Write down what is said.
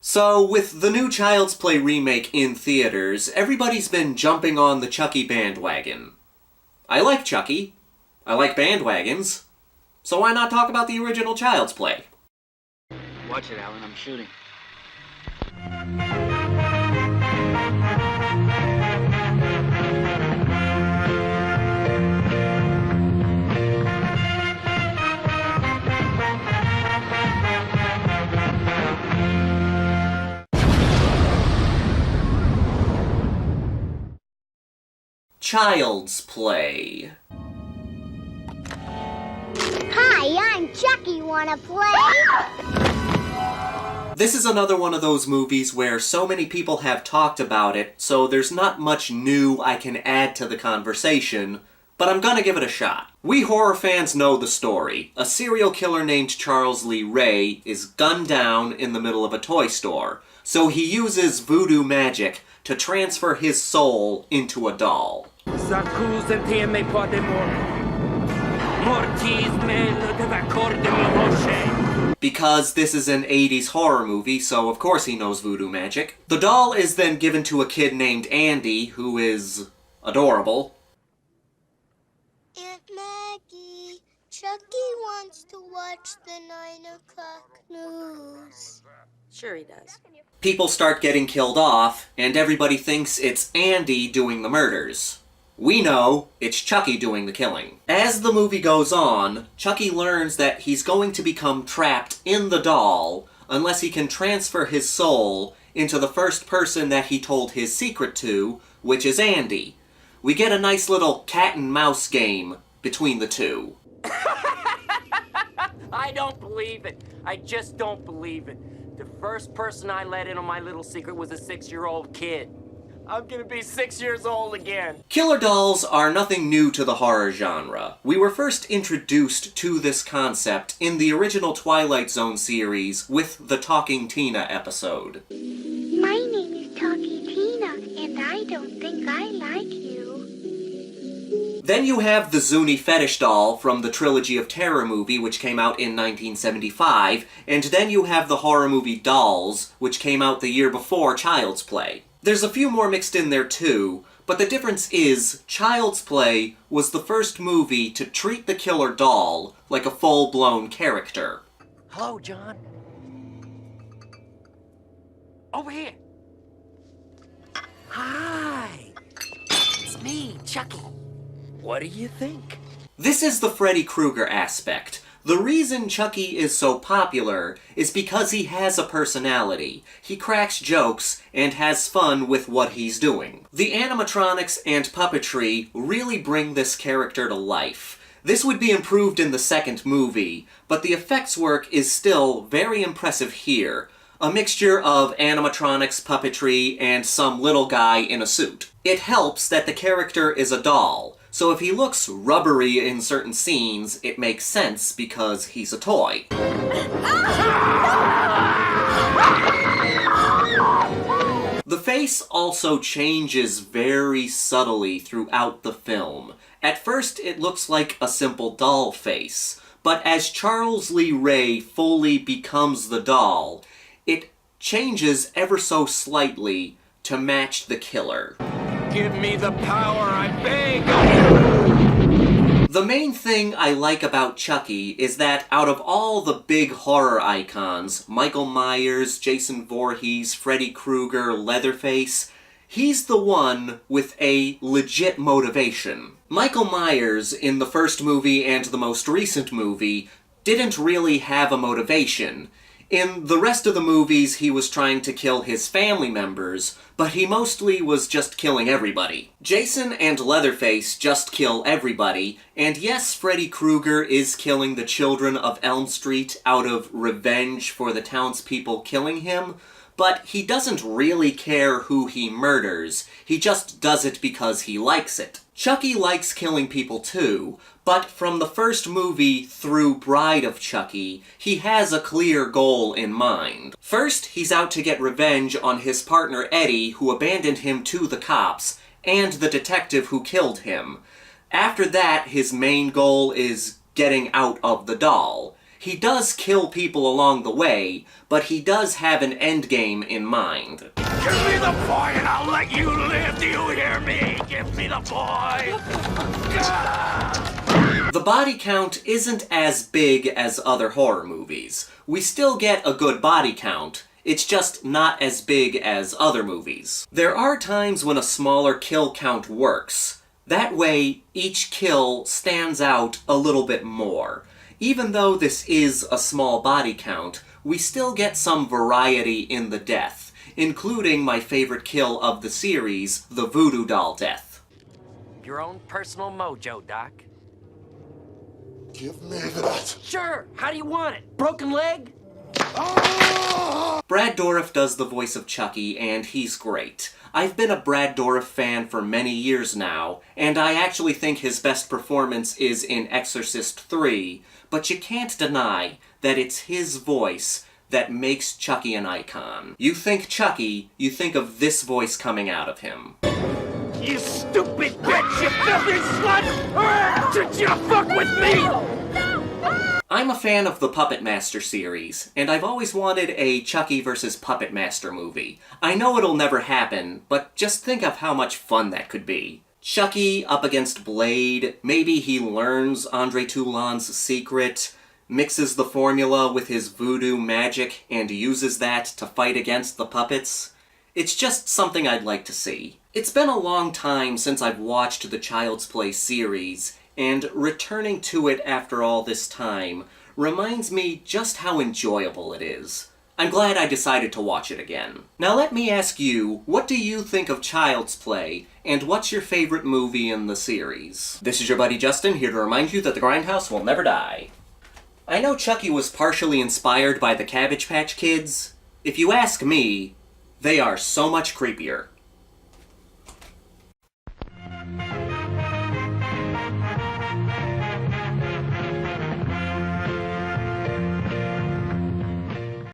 So, with the new Child's Play remake in theaters, everybody's been jumping on the Chucky bandwagon. I like Chucky. I like bandwagons. So why not talk about the original Child's Play? Watch it, Alan. I'm shooting. Child's Play. Hi, I'm Chucky. Wanna play? This is another one of those movies where so many people have talked about it, so there's not much new I can add to the conversation, but I'm gonna give it a shot. We horror fans know the story. A serial killer named Charles Lee Ray is gunned down in the middle of a toy store, so he uses voodoo magic to transfer his soul into a doll. Because this is an 80s horror movie, so of course he knows voodoo magic. The doll is then given to a kid named Andy, who is adorable. Aunt Maggie, Chucky wants to watch the 9 o'clock news. Sure he does. People start getting killed off, and everybody thinks it's Andy doing the murders. We know it's Chucky doing the killing. As the movie goes on, Chucky learns that he's going to become trapped in the doll unless he can transfer his soul into the first person that he told his secret to, which is Andy. We get a nice little cat and mouse game between the two. I don't believe it. I just don't believe it. The first person I let in on my little secret was a 6-year-old kid. I'm gonna be 6 years old again. Killer dolls are nothing new to the horror genre. We were first introduced to this concept in the original Twilight Zone series with the Talking Tina episode. My name is Talkie Tina, and I don't think I like you. Then you have the Zuni fetish doll from the Trilogy of Terror movie, which came out in 1975, and then you have the horror movie Dolls, which came out the year before Child's Play. There's a few more mixed in there too, but the difference is Child's Play was the first movie to treat the killer doll like a full-blown character. Hello, John. Over here. Hi. It's me, Chucky. What do you think? This is the Freddy Krueger aspect. The reason Chucky is so popular is because he has a personality. He cracks jokes and has fun with what he's doing. The animatronics and puppetry really bring this character to life. This would be improved in the second movie, but the effects work is still very impressive here. A mixture of animatronics, puppetry, and some little guy in a suit. It helps that the character is a doll. So if he looks rubbery in certain scenes, it makes sense because he's a toy. The face also changes very subtly throughout the film. At first, it looks like a simple doll face, but as Charles Lee Ray fully becomes the doll, it changes ever so slightly to match the killer. Give me the power, I beg! The main thing I like about Chucky is that out of all the big horror icons, Michael Myers, Jason Voorhees, Freddy Krueger, Leatherface, he's the one with a legit motivation. Michael Myers, in the first movie and the most recent movie, didn't really have a motivation. In the rest of the movies, he was trying to kill his family members, but he mostly was just killing everybody. Jason and Leatherface just kill everybody, and yes, Freddy Krueger is killing the children of Elm Street out of revenge for the townspeople killing him, but he doesn't really care who he murders, he just does it because he likes it. Chucky likes killing people too, but from the first movie through Bride of Chucky, he has a clear goal in mind. First, he's out to get revenge on his partner Eddie, who abandoned him to the cops, and the detective who killed him. After that, his main goal is getting out of the doll. He does kill people along the way, but he does have an endgame in mind. Give me the boy and I'll let you live, do you hear me? Give me the boy! The body count isn't as big as other horror movies. We still get a good body count, it's just not as big as other movies. There are times when a smaller kill count works. That way, each kill stands out a little bit more. Even though this is a small body count, we still get some variety in the death, including my favorite kill of the series, the voodoo doll death. Your own personal mojo, Doc. Give me that. Sure, how do you want it? Broken leg? Brad Dourif does the voice of Chucky, and he's great. I've been a Brad Dourif fan for many years now, and I actually think his best performance is in Exorcist 3, but you can't deny that it's his voice that makes Chucky an icon. You think Chucky, you think of this voice coming out of him. You stupid bitch, you filthy slut! Did you fuck with me? I'm a fan of the Puppet Master series, and I've always wanted a Chucky vs. Puppet Master movie. I know it'll never happen, but just think of how much fun that could be. Chucky up against Blade, maybe he learns Andre Toulon's secret, mixes the formula with his voodoo magic, and uses that to fight against the puppets. It's just something I'd like to see. It's been a long time since I've watched the Child's Play series, and returning to it after all this time reminds me just how enjoyable it is. I'm glad I decided to watch it again. Now let me ask you, what do you think of Child's Play, and what's your favorite movie in the series? This is your buddy Justin, here to remind you that the Grindhouse will never die. I know Chucky was partially inspired by the Cabbage Patch Kids. If you ask me, they are so much creepier.